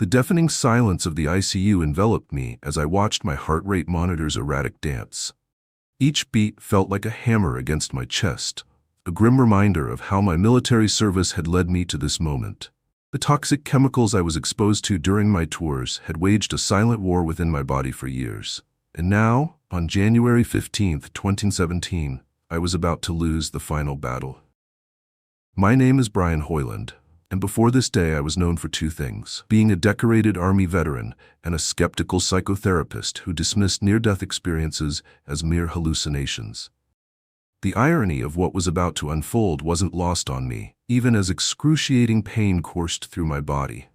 The deafening silence of the ICU enveloped me as I watched my heart rate monitor's erratic dance. Each beat felt like a hammer against my chest, a grim reminder of how my military service had led me to this moment. The toxic chemicals I was exposed to during my tours had waged a silent war within my body for years. And now, on January 15, 2017, I was about to lose the final battle. My name is Brian Hoyland, and before this day I was known for two things: being a decorated Army veteran and a skeptical psychotherapist who dismissed near-death experiences as mere hallucinations. The irony of what was about to unfold wasn't lost on me, even as excruciating pain coursed through my body.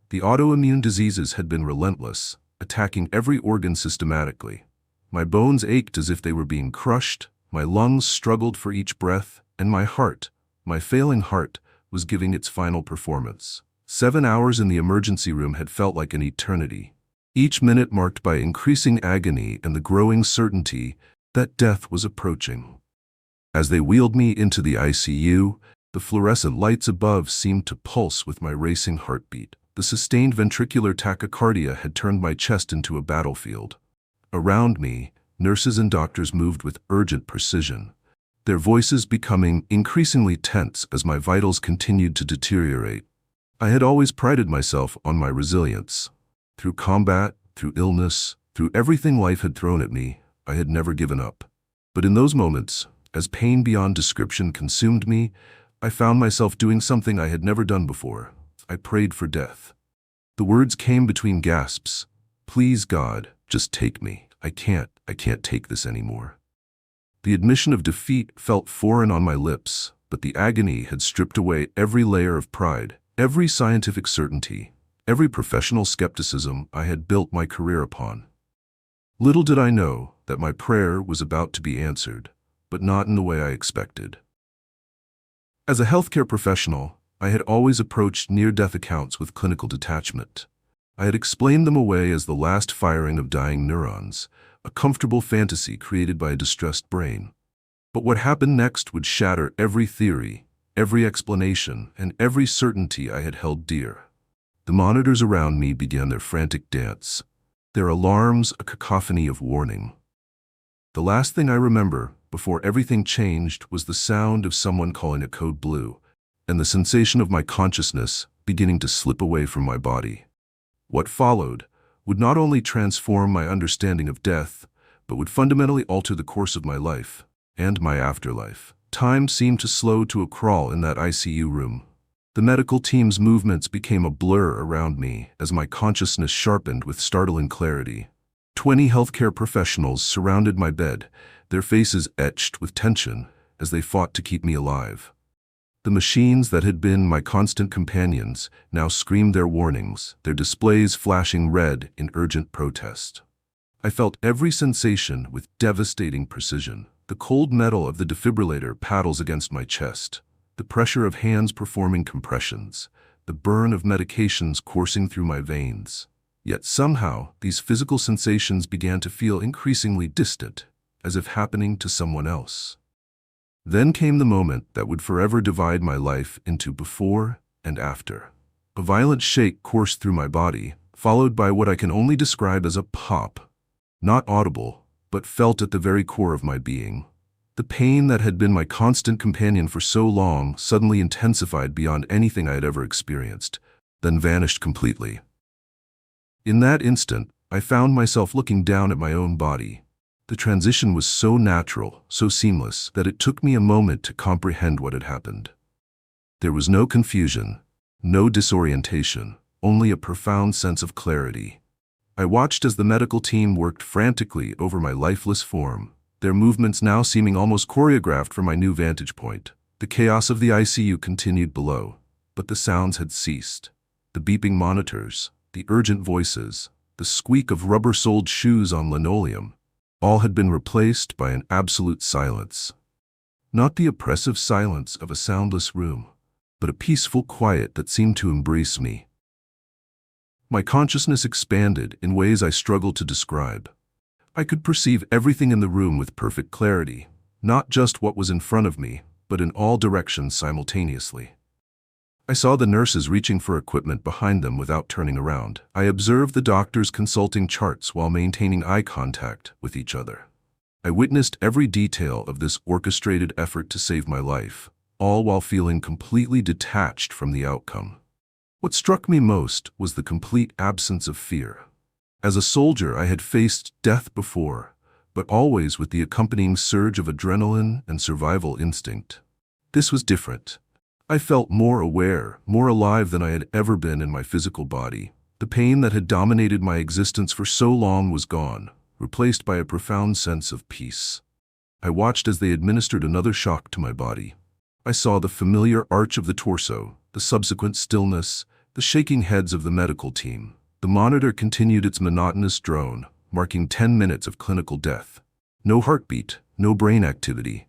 The autoimmune diseases had been relentless, attacking every organ systematically. My bones ached as if they were being crushed, my lungs struggled for each breath, and my heart, my failing heart, was giving its final performance. 7 hours in the emergency room had felt like an eternity, each minute marked by increasing agony and the growing certainty that death was approaching. As they wheeled me into the ICU, the fluorescent lights above seemed to pulse with my racing heartbeat. The sustained ventricular tachycardia had turned my chest into a battlefield. Around me, nurses and doctors moved with urgent precision, their voices becoming increasingly tense as my vitals continued to deteriorate. I had always prided myself on my resilience. Through combat, through illness, through everything life had thrown at me, I had never given up. But in those moments, as pain beyond description consumed me, I found myself doing something I had never done before. I prayed for death. The words came between gasps. "Please, God, just take me. I can't take this anymore." The admission of defeat felt foreign on my lips, but the agony had stripped away every layer of pride, every scientific certainty, every professional skepticism I had built my career upon. Little did I know that my prayer was about to be answered, but not in the way I expected. As a healthcare professional, I had always approached near-death accounts with clinical detachment. I had explained them away as the last firing of dying neurons, a comfortable fantasy created by a distressed brain. But what happened next would shatter every theory, every explanation, and every certainty I had held dear. The monitors around me began their frantic dance, their alarms a cacophony of warning. The last thing I remember, before everything changed, was the sound of someone calling a code blue, and the sensation of my consciousness beginning to slip away from my body. What followed would not only transform my understanding of death, but would fundamentally alter the course of my life and my afterlife. Time seemed to slow to a crawl in that ICU room. The medical team's movements became a blur around me as my consciousness sharpened with startling clarity. 20 healthcare professionals surrounded my bed, their faces etched with tension as they fought to keep me alive. The machines that had been my constant companions now screamed their warnings, their displays flashing red in urgent protest. I felt every sensation with devastating precision. The cold metal of the defibrillator paddles against my chest, the pressure of hands performing compressions, the burn of medications coursing through my veins. Yet somehow, these physical sensations began to feel increasingly distant, as if happening to someone else. Then came the moment that would forever divide my life into before and after. A violent shake coursed through my body, followed by what I can only describe as a pop. Not audible, but felt at the very core of my being. The pain that had been my constant companion for so long suddenly intensified beyond anything I had ever experienced, then vanished completely. In that instant, I found myself looking down at my own body. The transition was so natural, so seamless, that it took me a moment to comprehend what had happened. There was no confusion, no disorientation, only a profound sense of clarity. I watched as the medical team worked frantically over my lifeless form, their movements now seeming almost choreographed from my new vantage point. The chaos of the ICU continued below, but the sounds had ceased. The beeping monitors, the urgent voices, the squeak of rubber-soled shoes on linoleum, all had been replaced by an absolute silence. Not the oppressive silence of a soundless room, but a peaceful quiet that seemed to embrace me. My consciousness expanded in ways I struggled to describe. I could perceive everything in the room with perfect clarity, not just what was in front of me, but in all directions simultaneously. I saw the nurses reaching for equipment behind them without turning around. I observed the doctors consulting charts while maintaining eye contact with each other. I witnessed every detail of this orchestrated effort to save my life, all while feeling completely detached from the outcome. What struck me most was the complete absence of fear. As a soldier, I had faced death before, but always with the accompanying surge of adrenaline and survival instinct. This was different. I felt more aware, more alive than I had ever been in my physical body. The pain that had dominated my existence for so long was gone, replaced by a profound sense of peace. I watched as they administered another shock to my body. I saw the familiar arch of the torso, the subsequent stillness, the shaking heads of the medical team. The monitor continued its monotonous drone, marking 10 minutes of clinical death. No heartbeat, no brain activity.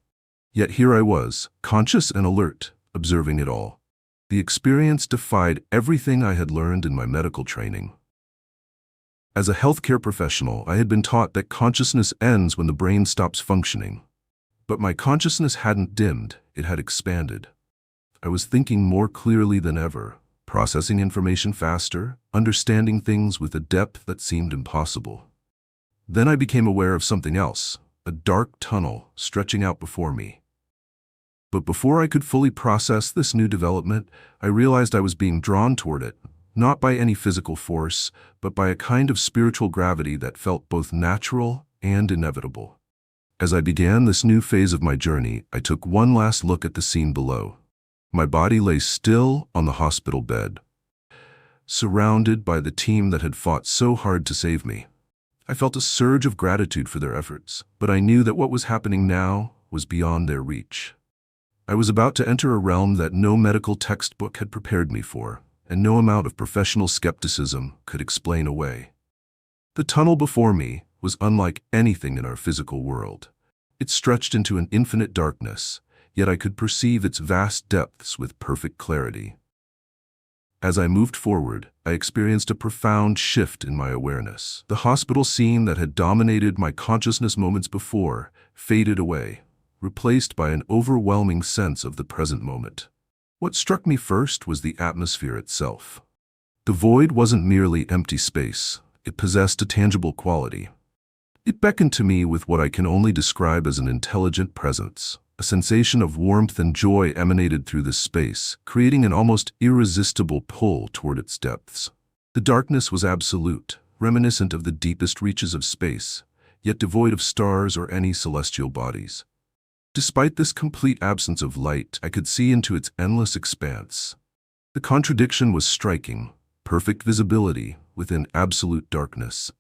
Yet here I was, conscious and alert, observing it all. The experience defied everything I had learned in my medical training. As a healthcare professional, I had been taught that consciousness ends when the brain stops functioning. But my consciousness hadn't dimmed, it had expanded. I was thinking more clearly than ever, processing information faster, understanding things with a depth that seemed impossible. Then I became aware of something else, a dark tunnel stretching out before me. But before I could fully process this new development, I realized I was being drawn toward it, not by any physical force, but by a kind of spiritual gravity that felt both natural and inevitable. As I began this new phase of my journey, I took one last look at the scene below. My body lay still on the hospital bed, surrounded by the team that had fought so hard to save me. I felt a surge of gratitude for their efforts, but I knew that what was happening now was beyond their reach. I was about to enter a realm that no medical textbook had prepared me for, and no amount of professional skepticism could explain away. The tunnel before me was unlike anything in our physical world. It stretched into an infinite darkness, yet I could perceive its vast depths with perfect clarity. As I moved forward, I experienced a profound shift in my awareness. The hospital scene that had dominated my consciousness moments before faded away, replaced by an overwhelming sense of the present moment. What struck me first was the atmosphere itself. The void wasn't merely empty space, it possessed a tangible quality. It beckoned to me with what I can only describe as an intelligent presence. A sensation of warmth and joy emanated through this space, creating an almost irresistible pull toward its depths. The darkness was absolute, reminiscent of the deepest reaches of space, yet devoid of stars or any celestial bodies. Despite this complete absence of light, I could see into its endless expanse. The contradiction was striking, perfect visibility within absolute darkness.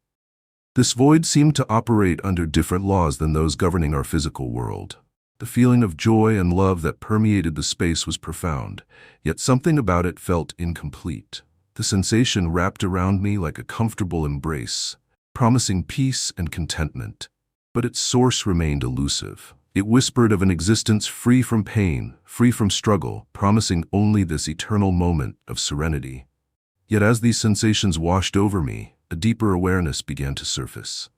This void seemed to operate under different laws than those governing our physical world. The feeling of joy and love that permeated the space was profound, yet something about it felt incomplete. The sensation wrapped around me like a comfortable embrace, promising peace and contentment. But its source remained elusive. It whispered of an existence free from pain, free from struggle, promising only this eternal moment of serenity. Yet as these sensations washed over me, a deeper awareness began to surface.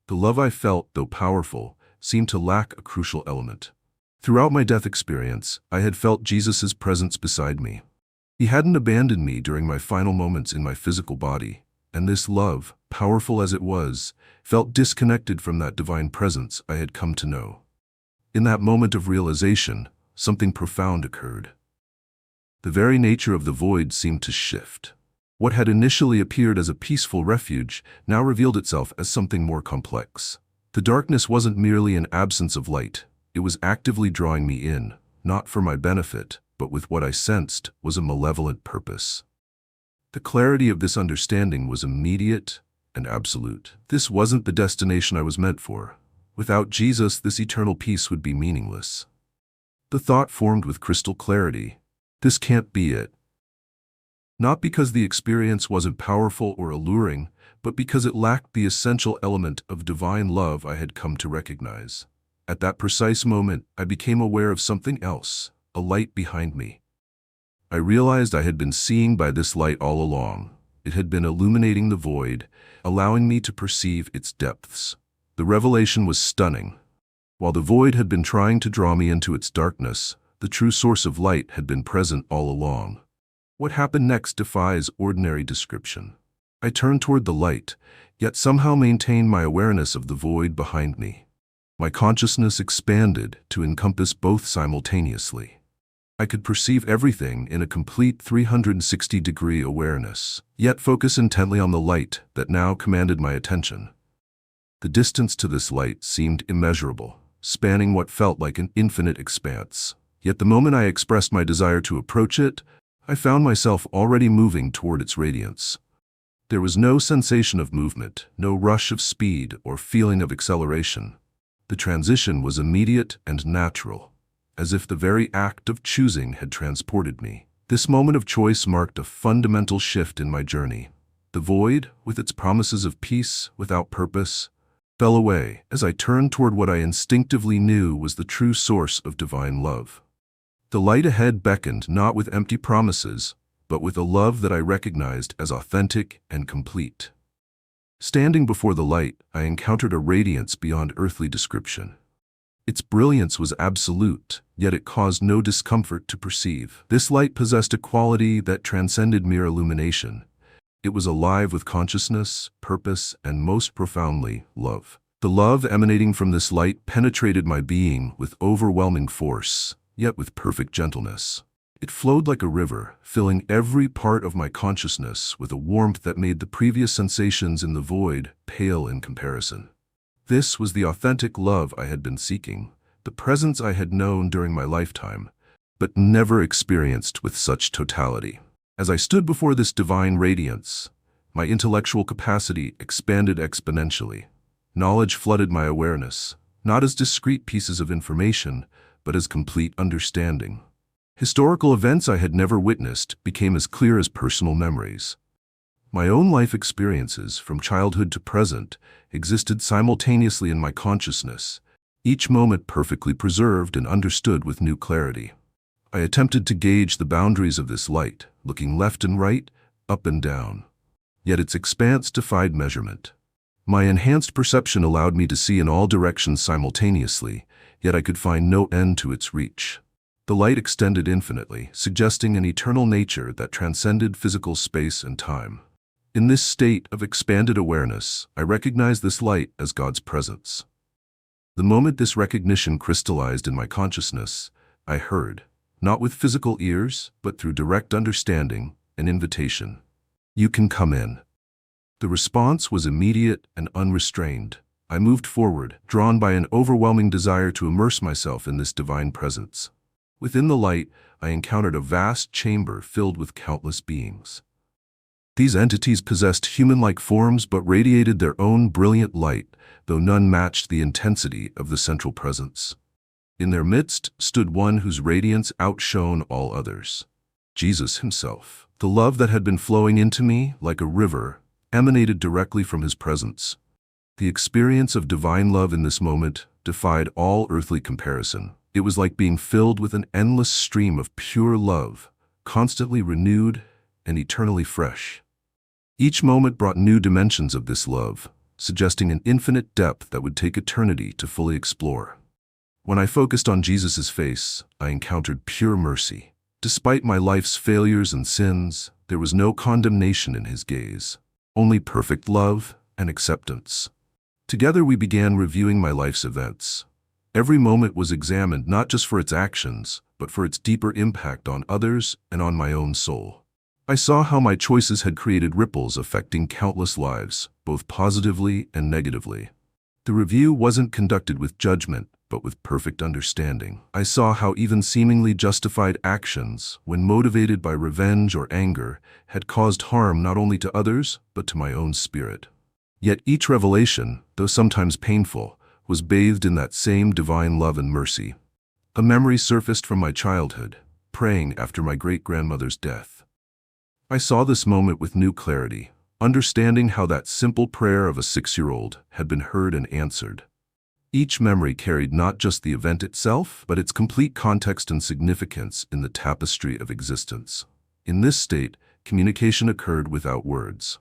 The love I felt, though powerful, seemed to lack a crucial element. Throughout my death experience, I had felt Jesus' presence beside me. He hadn't abandoned me during my final moments in my physical body, and this love, powerful as it was, felt disconnected from that divine presence I had come to know. In that moment of realization, something profound occurred. The very nature of the void seemed to shift. What had initially appeared as a peaceful refuge now revealed itself as something more complex. The darkness wasn't merely an absence of light, it was actively drawing me in, not for my benefit, but with what I sensed was a malevolent purpose. The clarity of this understanding was immediate and absolute. This wasn't the destination I was meant for. Without Jesus, this eternal peace would be meaningless. The thought formed with crystal clarity. This can't be it. Not because the experience wasn't powerful or alluring, but because it lacked the essential element of divine love I had come to recognize. At that precise moment, I became aware of something else, a light behind me. I realized I had been seeing by this light all along. It had been illuminating the void, allowing me to perceive its depths. The revelation was stunning. While the void had been trying to draw me into its darkness, the true source of light had been present all along. What happened next defies ordinary description. I turned toward the light, yet somehow maintained my awareness of the void behind me. My consciousness expanded to encompass both simultaneously. I could perceive everything in a complete 360-degree awareness, yet focus intently on the light that now commanded my attention. The distance to this light seemed immeasurable, spanning what felt like an infinite expanse. Yet the moment I expressed my desire to approach it, I found myself already moving toward its radiance. There was no sensation of movement, no rush of speed or feeling of acceleration. The transition was immediate and natural, as if the very act of choosing had transported me. This moment of choice marked a fundamental shift in my journey. The void, with its promises of peace without purpose, fell away as I turned toward what I instinctively knew was the true source of divine love. The light ahead beckoned not with empty promises, but with a love that I recognized as authentic and complete. Standing before the light, I encountered a radiance beyond earthly description. Its brilliance was absolute, yet it caused no discomfort to perceive. This light possessed a quality that transcended mere illumination. It was alive with consciousness, purpose, and most profoundly, love. The love emanating from this light penetrated my being with overwhelming force, yet with perfect gentleness. It flowed like a river, filling every part of my consciousness with a warmth that made the previous sensations in the void pale in comparison. This was the authentic love I had been seeking, the presence I had known during my lifetime, but never experienced with such totality. As I stood before this divine radiance, my intellectual capacity expanded exponentially. Knowledge flooded my awareness, not as discrete pieces of information, but as complete understanding. Historical events I had never witnessed became as clear as personal memories. My own life experiences, from childhood to present, existed simultaneously in my consciousness, each moment perfectly preserved and understood with new clarity. I attempted to gauge the boundaries of this light, looking left and right, up and down. Yet its expanse defied measurement. My enhanced perception allowed me to see in all directions simultaneously, yet I could find no end to its reach. The light extended infinitely, suggesting an eternal nature that transcended physical space and time. In this state of expanded awareness, I recognized this light as God's presence. The moment this recognition crystallized in my consciousness, I heard, not with physical ears, but through direct understanding, an invitation. You can come in. The response was immediate and unrestrained. I moved forward, drawn by an overwhelming desire to immerse myself in this divine presence. Within the light, I encountered a vast chamber filled with countless beings. These entities possessed human-like forms but radiated their own brilliant light, though none matched the intensity of the central presence. In their midst stood one whose radiance outshone all others. Jesus himself. The love that had been flowing into me, like a river, emanated directly from his presence. The experience of divine love in this moment defied all earthly comparison. It was like being filled with an endless stream of pure love, constantly renewed and eternally fresh. Each moment brought new dimensions of this love, suggesting an infinite depth that would take eternity to fully explore. When I focused on Jesus' face, I encountered pure mercy. Despite my life's failures and sins, there was no condemnation in his gaze, only perfect love and acceptance. Together we began reviewing my life's events. Every moment was examined not just for its actions, but for its deeper impact on others and on my own soul. I saw how my choices had created ripples affecting countless lives, both positively and negatively. The review wasn't conducted with judgment, but with perfect understanding. I saw how even seemingly justified actions, when motivated by revenge or anger, had caused harm not only to others, but to my own spirit. Yet each revelation, though sometimes painful, was bathed in that same divine love and mercy. A memory surfaced from my childhood, praying after my great-grandmother's death. I saw this moment with new clarity, understanding how that simple prayer of a 6-year-old had been heard and answered. Each memory carried not just the event itself, but its complete context and significance in the tapestry of existence. In this state, communication occurred without words.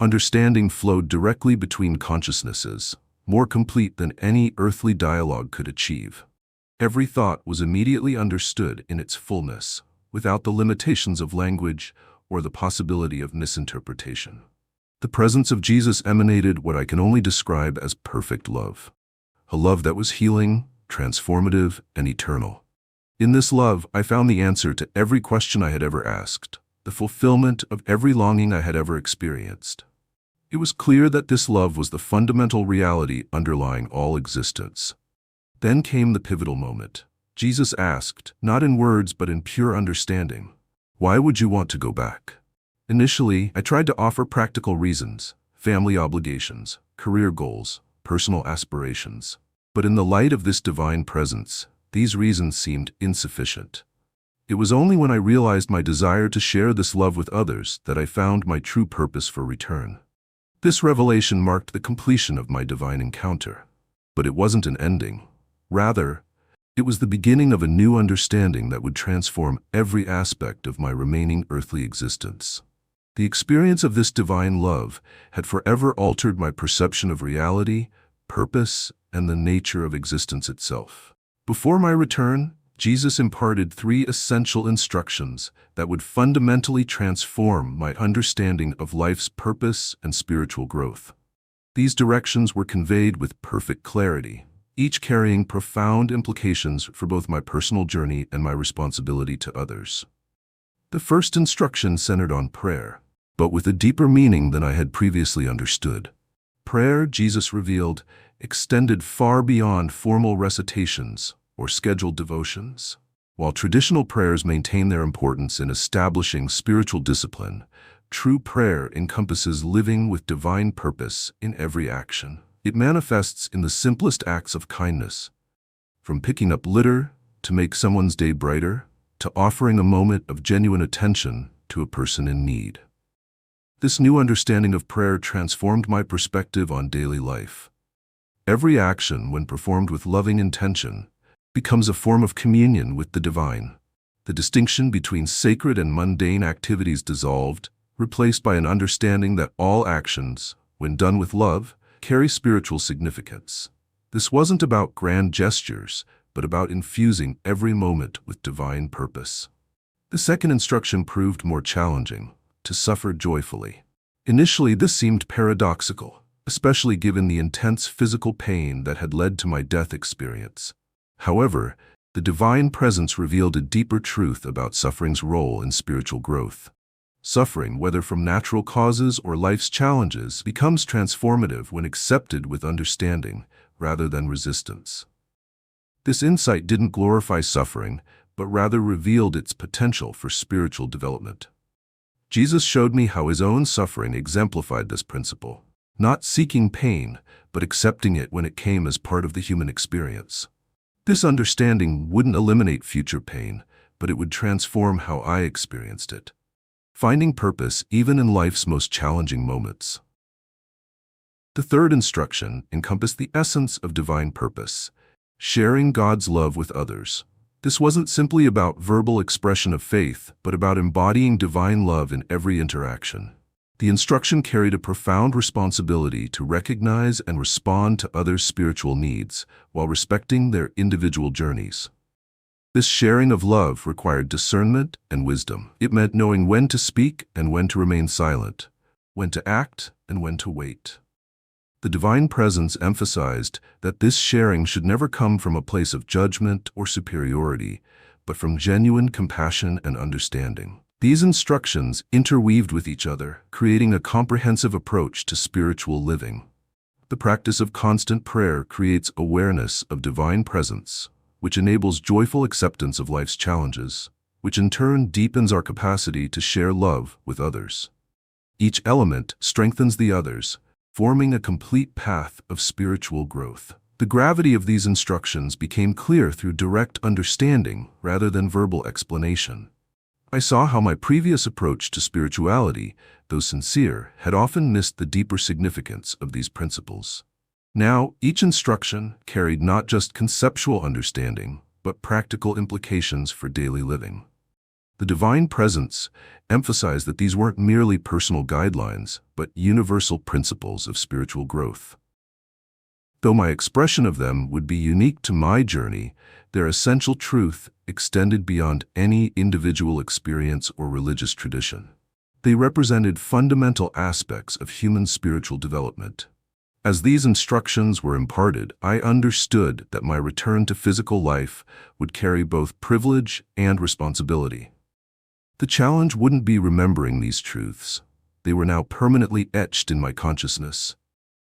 Understanding flowed directly between consciousnesses, more complete than any earthly dialogue could achieve. Every thought was immediately understood in its fullness. without the limitations of language or the possibility of misinterpretation. The presence of Jesus emanated what I can only describe as perfect love. A love that was healing, transformative, and eternal. In this love, I found the answer to every question I had ever asked, the fulfillment of every longing I had ever experienced. It was clear that this love was the fundamental reality underlying all existence. Then came the pivotal moment. Jesus asked, not in words but in pure understanding, "Why would you want to go back?" Initially, I tried to offer practical reasons, family obligations, career goals, personal aspirations. But in the light of this divine presence, these reasons seemed insufficient. It was only when I realized my desire to share this love with others that I found my true purpose for return. This revelation marked the completion of my divine encounter. But it wasn't an ending. Rather, it was the beginning of a new understanding that would transform every aspect of my remaining earthly existence. The experience of this divine love had forever altered my perception of reality, purpose, and the nature of existence itself. Before my return, Jesus imparted 3 essential instructions that would fundamentally transform my understanding of life's purpose and spiritual growth. These directions were conveyed with perfect clarity, each carrying profound implications for both my personal journey and my responsibility to others. The first instruction centered on prayer, but with a deeper meaning than I had previously understood. Prayer, Jesus revealed, extended far beyond formal recitations or scheduled devotions. While traditional prayers maintain their importance in establishing spiritual discipline, true prayer encompasses living with divine purpose in every action. It manifests in the simplest acts of kindness, from picking up litter to make someone's day brighter, to offering a moment of genuine attention to a person in need. This new understanding of prayer transformed my perspective on daily life. Every action, when performed with loving intention, becomes a form of communion with the divine. The distinction between sacred and mundane activities dissolved, replaced by an understanding that all actions, when done with love, carry spiritual significance. This wasn't about grand gestures, but about infusing every moment with divine purpose. The second instruction proved more challenging: to suffer joyfully. Initially, this seemed paradoxical, especially given the intense physical pain that had led to my death experience. However, the divine presence revealed a deeper truth about suffering's role in spiritual growth. Suffering, whether from natural causes or life's challenges, becomes transformative when accepted with understanding rather than resistance. This insight didn't glorify suffering, but rather revealed its potential for spiritual development. Jesus showed me how his own suffering exemplified this principle, not seeking pain, but accepting it when it came as part of the human experience. This understanding wouldn't eliminate future pain, but it would transform how I experienced it, finding purpose even in life's most challenging moments. The third instruction encompassed the essence of divine purpose: sharing God's love with others. This wasn't simply about verbal expression of faith, but about embodying divine love in every interaction. The instruction carried a profound responsibility to recognize and respond to others' spiritual needs while respecting their individual journeys. This sharing of love required discernment and wisdom. It meant knowing when to speak and when to remain silent, when to act and when to wait. The divine presence emphasized that this sharing should never come from a place of judgment or superiority, but from genuine compassion and understanding. These instructions interweaved with each other, creating a comprehensive approach to spiritual living. The practice of constant prayer creates awareness of divine presence, which enables joyful acceptance of life's challenges, which in turn deepens our capacity to share love with others. Each element strengthens the others, forming a complete path of spiritual growth. The gravity of these instructions became clear through direct understanding rather than verbal explanation. I saw how my previous approach to spirituality, though sincere, had often missed the deeper significance of these principles. Now, each instruction carried not just conceptual understanding, but practical implications for daily living. The divine presence emphasized that these weren't merely personal guidelines, but universal principles of spiritual growth. Though my expression of them would be unique to my journey, their essential truth extended beyond any individual experience or religious tradition. They represented fundamental aspects of human spiritual development. As these instructions were imparted, I understood that my return to physical life would carry both privilege and responsibility. The challenge wouldn't be remembering these truths. They were now permanently etched in my consciousness,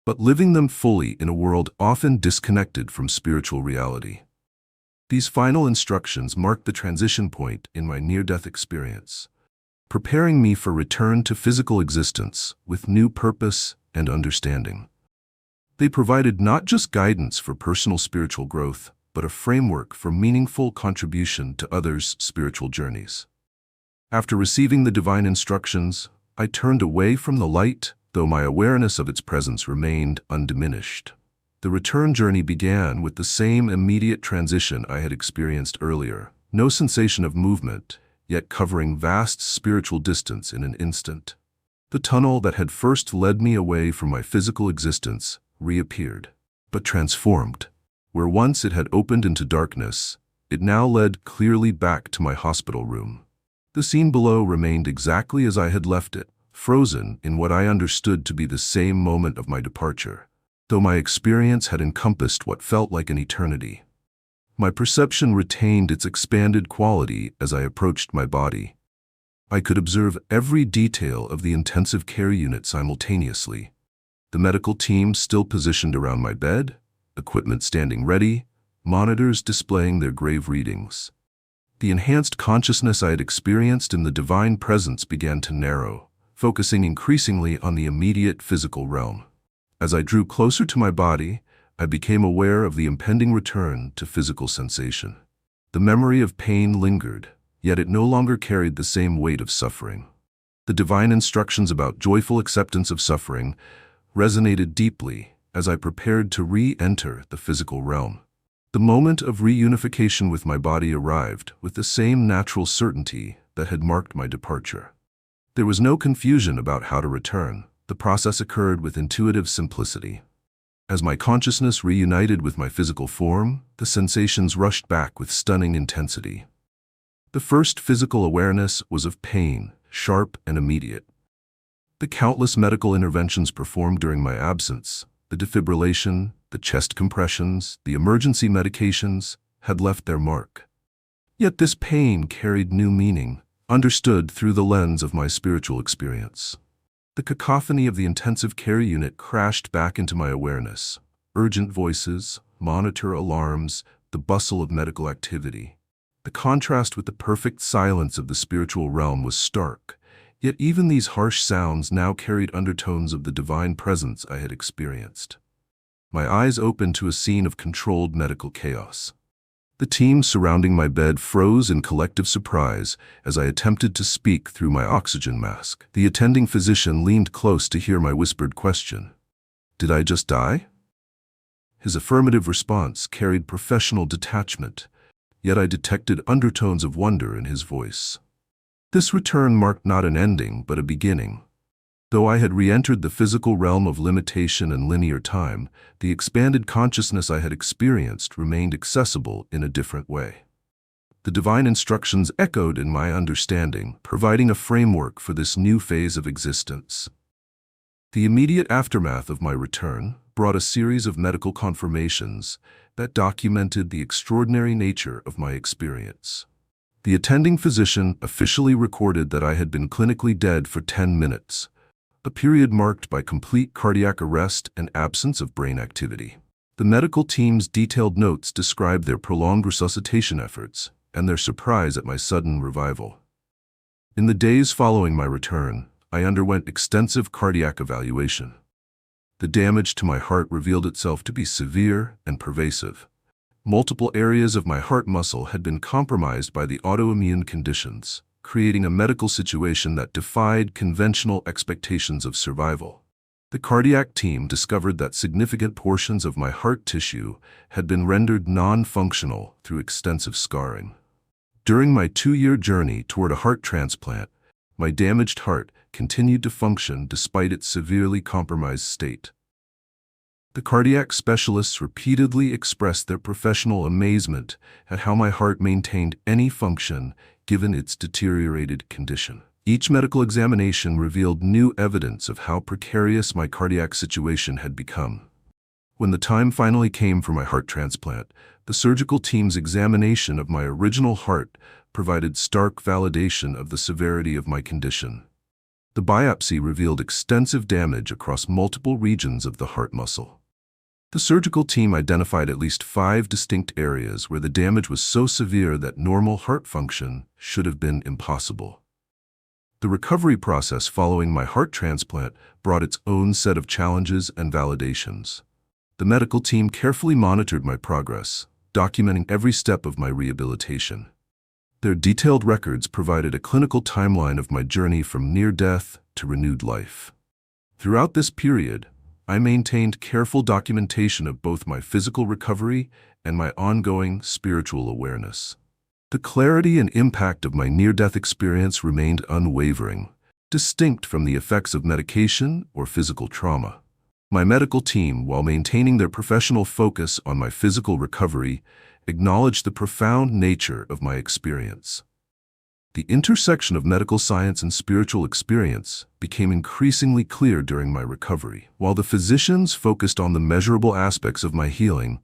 but living them fully in a world often disconnected from spiritual reality. These final instructions marked the transition point in my near-death experience, preparing me for return to physical existence with new purpose and understanding. They provided not just guidance for personal spiritual growth, but a framework for meaningful contribution to others' spiritual journeys. After receiving the divine instructions, I turned away from the light, though my awareness of its presence remained undiminished. The return journey began with the same immediate transition I had experienced earlier. No sensation of movement, yet covering vast spiritual distance in an instant. The tunnel that had first led me away from my physical existence reappeared, but transformed. Where once it had opened into darkness, it now led clearly back to my hospital room. The scene below remained exactly as I had left it, frozen in what I understood to be the same moment of my departure, though my experience had encompassed what felt like an eternity. My perception retained its expanded quality as I approached my body. I could observe every detail of the intensive care unit simultaneously. The medical team still positioned around my bed, equipment standing ready, monitors displaying their grave readings. The enhanced consciousness I had experienced in the divine presence began to narrow, focusing increasingly on the immediate physical realm. As I drew closer to my body, I became aware of the impending return to physical sensation. The memory of pain lingered, yet it no longer carried the same weight of suffering. The divine instructions about joyful acceptance of suffering resonated deeply as I prepared to re-enter the physical realm. The moment of reunification with my body arrived with the same natural certainty that had marked my departure. There was no confusion about how to return. The process occurred with intuitive simplicity. As my consciousness reunited with my physical form, the sensations rushed back with stunning intensity. The first physical awareness was of pain, sharp and immediate. The countless medical interventions performed during my absence, the defibrillation, the chest compressions, the emergency medications, had left their mark. Yet this pain carried new meaning, understood through the lens of my spiritual experience. The cacophony of the intensive care unit crashed back into my awareness. Urgent voices, monitor alarms, the bustle of medical activity. The contrast with the perfect silence of the spiritual realm was stark, yet even these harsh sounds now carried undertones of the divine presence I had experienced. My eyes opened to a scene of controlled medical chaos. The team surrounding my bed froze in collective surprise as I attempted to speak through my oxygen mask. The attending physician leaned close to hear my whispered question. "Did I just die?" His affirmative response carried professional detachment, yet I detected undertones of wonder in his voice. This return marked not an ending, but a beginning. Though I had re-entered the physical realm of limitation and linear time, the expanded consciousness I had experienced remained accessible in a different way. The divine instructions echoed in my understanding, providing a framework for this new phase of existence. The immediate aftermath of my return brought a series of medical confirmations that documented the extraordinary nature of my experience. The attending physician officially recorded that I had been clinically dead for 10 minutes, a period marked by complete cardiac arrest and absence of brain activity. The medical team's detailed notes described their prolonged resuscitation efforts and their surprise at my sudden revival. In the days following my return, I underwent extensive cardiac evaluation. The damage to my heart revealed itself to be severe and pervasive. Multiple areas of my heart muscle had been compromised by the autoimmune conditions, creating a medical situation that defied conventional expectations of survival. The cardiac team discovered that significant portions of my heart tissue had been rendered non-functional through extensive scarring. During my 2-year journey toward a heart transplant, my damaged heart continued to function despite its severely compromised state. The cardiac specialists repeatedly expressed their professional amazement at how my heart maintained any function given its deteriorated condition. Each medical examination revealed new evidence of how precarious my cardiac situation had become. When the time finally came for my heart transplant, the surgical team's examination of my original heart provided stark validation of the severity of my condition. The biopsy revealed extensive damage across multiple regions of the heart muscle. The surgical team identified at least 5 distinct areas where the damage was so severe that normal heart function should have been impossible. The recovery process following my heart transplant brought its own set of challenges and validations. The medical team carefully monitored my progress, documenting every step of my rehabilitation. Their detailed records provided a clinical timeline of my journey from near death to renewed life. Throughout this period, I maintained careful documentation of both my physical recovery and my ongoing spiritual awareness. The clarity and impact of my near-death experience remained unwavering, distinct from the effects of medication or physical trauma. My medical team, while maintaining their professional focus on my physical recovery, acknowledged the profound nature of my experience. The intersection of medical science and spiritual experience became increasingly clear during my recovery. While the physicians focused on the measurable aspects of my healing,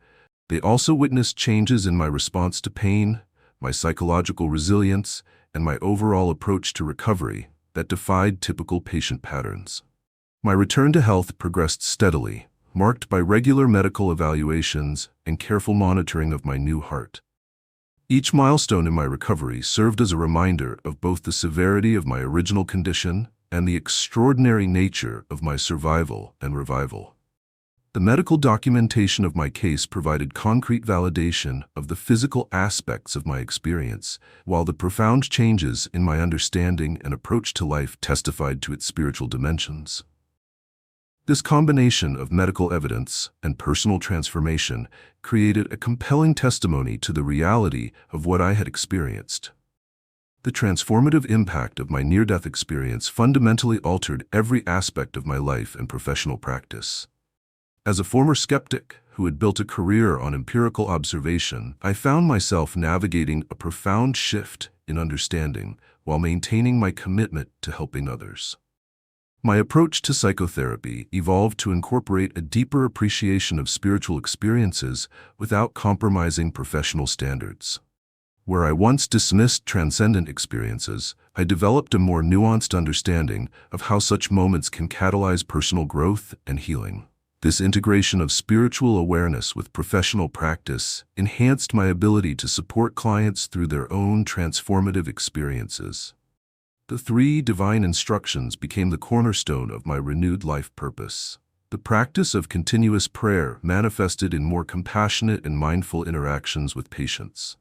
they also witnessed changes in my response to pain, my psychological resilience, and my overall approach to recovery that defied typical patient patterns. My return to health progressed steadily, marked by regular medical evaluations and careful monitoring of my new heart. Each milestone in my recovery served as a reminder of both the severity of my original condition and the extraordinary nature of my survival and revival. The medical documentation of my case provided concrete validation of the physical aspects of my experience, while the profound changes in my understanding and approach to life testified to its spiritual dimensions. This combination of medical evidence and personal transformation created a compelling testimony to the reality of what I had experienced. The transformative impact of my near-death experience fundamentally altered every aspect of my life and professional practice. As a former skeptic who had built a career on empirical observation, I found myself navigating a profound shift in understanding while maintaining my commitment to helping others. My approach to psychotherapy evolved to incorporate a deeper appreciation of spiritual experiences without compromising professional standards. Where I once dismissed transcendent experiences, I developed a more nuanced understanding of how such moments can catalyze personal growth and healing. This integration of spiritual awareness with professional practice enhanced my ability to support clients through their own transformative experiences. The 3 divine instructions became the cornerstone of my renewed life purpose. The practice of continuous prayer manifested in more compassionate and mindful interactions with patients.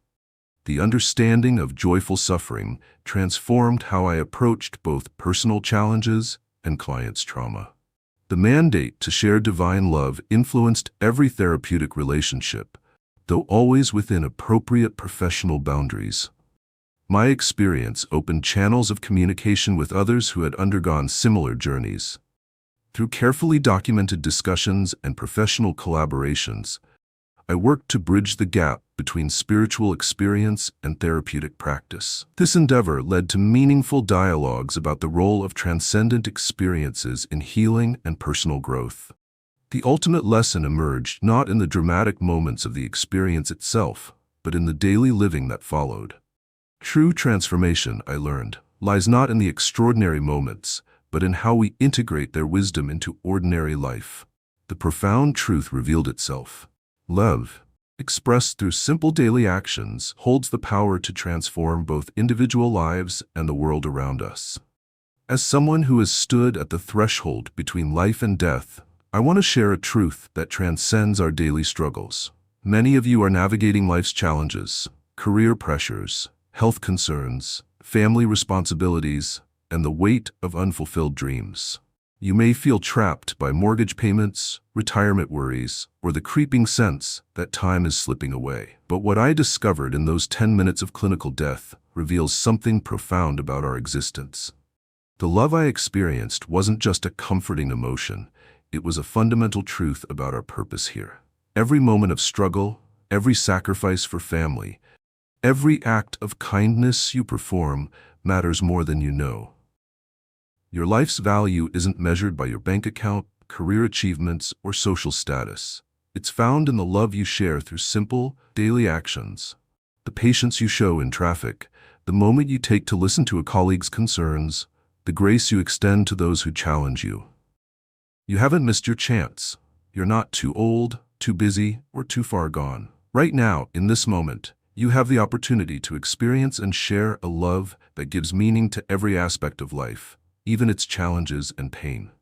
The understanding of joyful suffering transformed how I approached both personal challenges and clients' trauma. The mandate to share divine love influenced every therapeutic relationship, though always within appropriate professional boundaries. My experience opened channels of communication with others who had undergone similar journeys. Through carefully documented discussions and professional collaborations, I worked to bridge the gap between spiritual experience and therapeutic practice. This endeavor led to meaningful dialogues about the role of transcendent experiences in healing and personal growth. The ultimate lesson emerged not in the dramatic moments of the experience itself, but in the daily living that followed. True transformation, I learned, lies not in the extraordinary moments, but in how we integrate their wisdom into ordinary life. The profound truth revealed itself. Love, expressed through simple daily actions, holds the power to transform both individual lives and the world around us. As someone who has stood at the threshold between life and death, I want to share a truth that transcends our daily struggles. Many of you are navigating life's challenges, career pressures, health concerns, family responsibilities, and the weight of unfulfilled dreams. You may feel trapped by mortgage payments, retirement worries, or the creeping sense that time is slipping away. But what I discovered in those 10 minutes of clinical death reveals something profound about our existence. The love I experienced wasn't just a comforting emotion, it was a fundamental truth about our purpose here. Every moment of struggle, every sacrifice for family, every act of kindness you perform matters more than you know. Your life's value isn't measured by your bank account, career achievements, or social status. It's found in the love you share through simple, daily actions. The patience you show in traffic, the moment you take to listen to a colleague's concerns, the grace you extend to those who challenge you. You haven't missed your chance. You're not too old, too busy, or too far gone. Right now, in this moment, you have the opportunity to experience and share a love that gives meaning to every aspect of life, even its challenges and pain.